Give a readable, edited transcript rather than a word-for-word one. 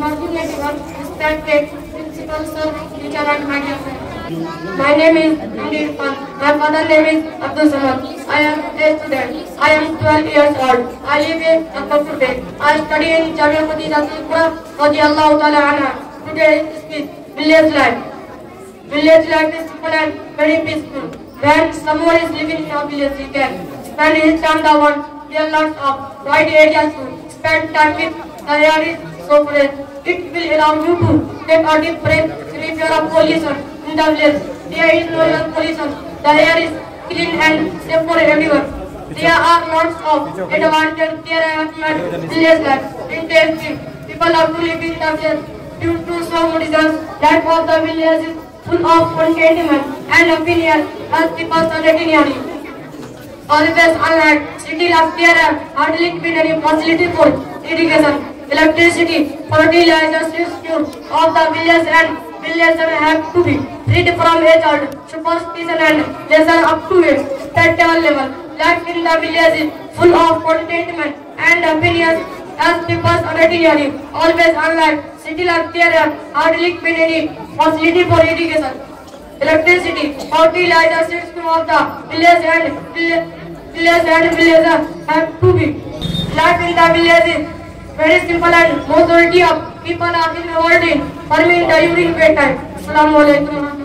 morning everyone. Respected principal sir, teacher and my dear friends. My name is Md Irfan. My father's name is Abdul Samad. I am a student. I am 12 years old. I live in Akapur. I study in Jamia Khadija Radiyallahu Ta'ala Anha. Today is village life. Village life is simple and very peaceful. When someone is living in a village, he can spend his time down. There are lots of wide areas to spend time with. The air is so fresh. It will allow you to take a deep breath, free of pollution in the village. There is no air pollution. The air is clean and safe for everyone. There are lots of advantages. There are village life. Interesting. People have to live in the village due to some reasons. Life of the village is full of contentment and happiness as people are getting here. Always unlike city life, there are hardly been any facility for irrigation, electricity, fertilizer system of the village and villagers have to be freed from age old superstition and lesson up to its spiritual level. Life in the village is full of contentment and happiness as people are getting here. Always unlike city life, there are hardly been any facility for irrigation, electricity, fertilizer system of the village and villagers have to be. Life in the village is very simple and majority of people are involved in farming during daytime. Assalamu alaikum.